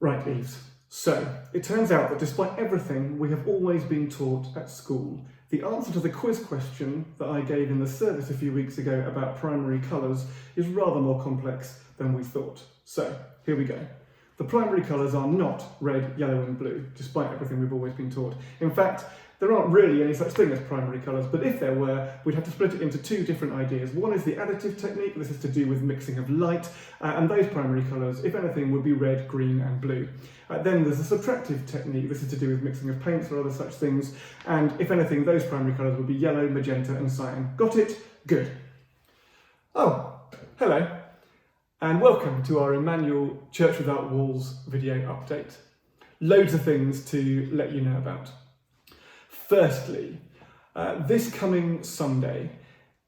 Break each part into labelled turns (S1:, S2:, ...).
S1: Right, Eves. So, it turns out that despite everything we have always been taught at school, the answer to the quiz question that I gave in the service a few weeks ago about primary colours is rather more complex than we thought. So, here we go. The primary colours are not red, yellow and blue, despite everything we've always been taught. In fact, there aren't really any such thing as primary colours, but if there were, we'd have to split it into two different ideas. One is the additive technique. This is to do with mixing of light, and those primary colours, if anything, would be red, green and blue. Then there's the subtractive technique. This is to do with mixing of paints or other such things, and if anything, those primary colours would be yellow, magenta and cyan. Got it? Good. Oh, hello, and welcome to our Emmanuel Church Without Walls video update. Loads of things to let you know about. Firstly, this coming Sunday,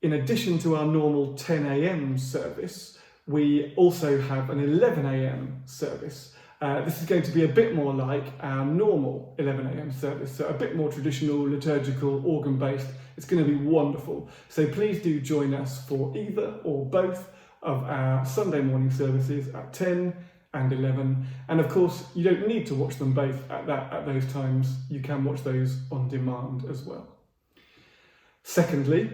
S1: in addition to our normal 10 a.m. service, we also have an 11 a.m. service. This is going to be a bit more like our normal 11 a.m. service, so a bit more traditional, liturgical, organ-based. It's going to be wonderful. So please do join us for either or both of our Sunday morning services at 10 and 11, and of course you don't need to watch them both at those times. You can watch those on demand as well. Secondly,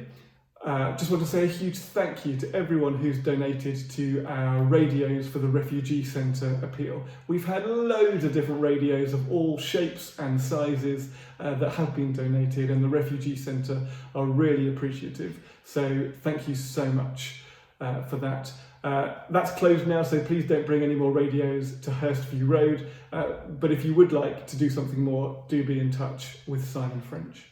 S1: just want to say a huge thank you to everyone who's donated to our radios for the refugee centre appeal. We've had loads of different radios of all shapes and sizes that have been donated, and the refugee centre are really appreciative, so thank you so much for that. That's closed now, so please don't bring any more radios to Hurstview Road, but if you would like to do something more, do be in touch with Simon French.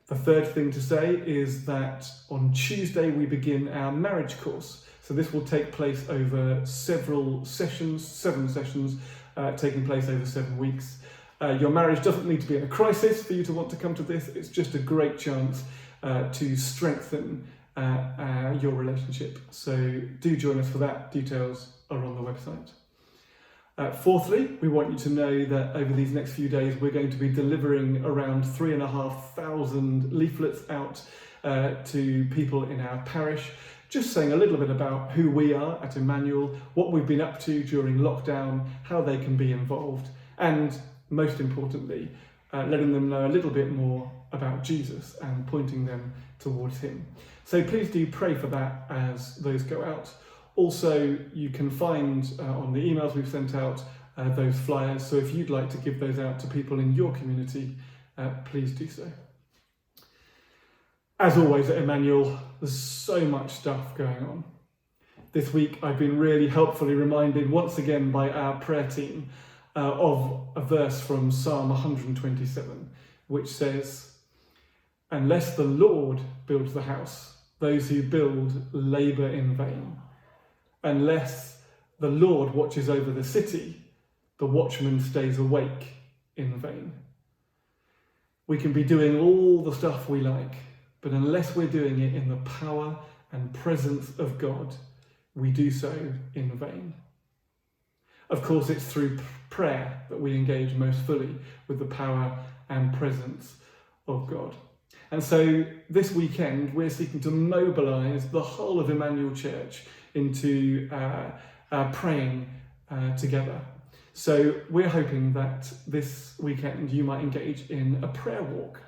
S1: The third thing to say is that on Tuesday we begin our marriage course. So this will take place over several sessions, 7 sessions, taking place over 7 weeks. Your marriage doesn't need to be in a crisis for you to want to come to this. It's just a great chance to strengthen your relationship. So do join us for that. Details are on the website. Fourthly, we want you to know that over these next few days we're going to be delivering around 3,500 leaflets out to people in our parish, just saying a little bit about who we are at Emmanuel, what we've been up to during lockdown, how they can be involved, and most importantly, letting them know a little bit more about Jesus and pointing them towards him. So please do pray for that as those go out. Also, you can find on the emails we've sent out those flyers, so if you'd like to give those out to people in your community, please do so. As always at Emmanuel, there's so much stuff going on. This week I've been really helpfully reminded once again by our prayer team of a verse from Psalm 127, which says, "Unless the Lord builds the house, those who build labour in vain. Unless the Lord watches over the city, the watchman stays awake in vain." We can be doing all the stuff we like, but unless we're doing it in the power and presence of God, we do so in vain. Of course, it's through prayer that we engage most fully with the power and presence of God. And so this weekend, we're seeking to mobilise the whole of Emmanuel Church into praying together. So we're hoping that this weekend you might engage in a prayer walk.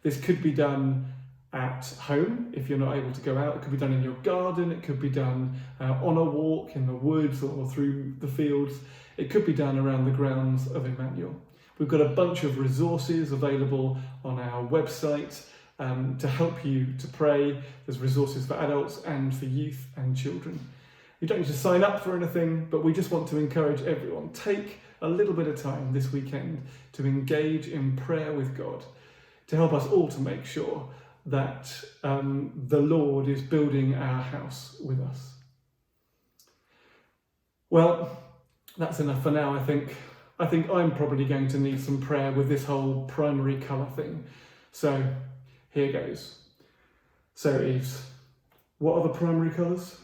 S1: This could be done at home if you're not able to go out. It could be done in your garden. It could be done on a walk in the woods or through the fields. It could be done around the grounds of Emmanuel. We've got a bunch of resources available on our website to help you to pray. There's resources for adults and for youth and children. You don't need to sign up for anything, but we just want to encourage everyone. Take a little bit of time this weekend to engage in prayer with God, to help us all to make sure that the Lord is building our house with us. Well, that's enough for now, I think. I think I'm probably going to need some prayer with this whole primary colour thing. So here goes. So Eves, what are the primary colours?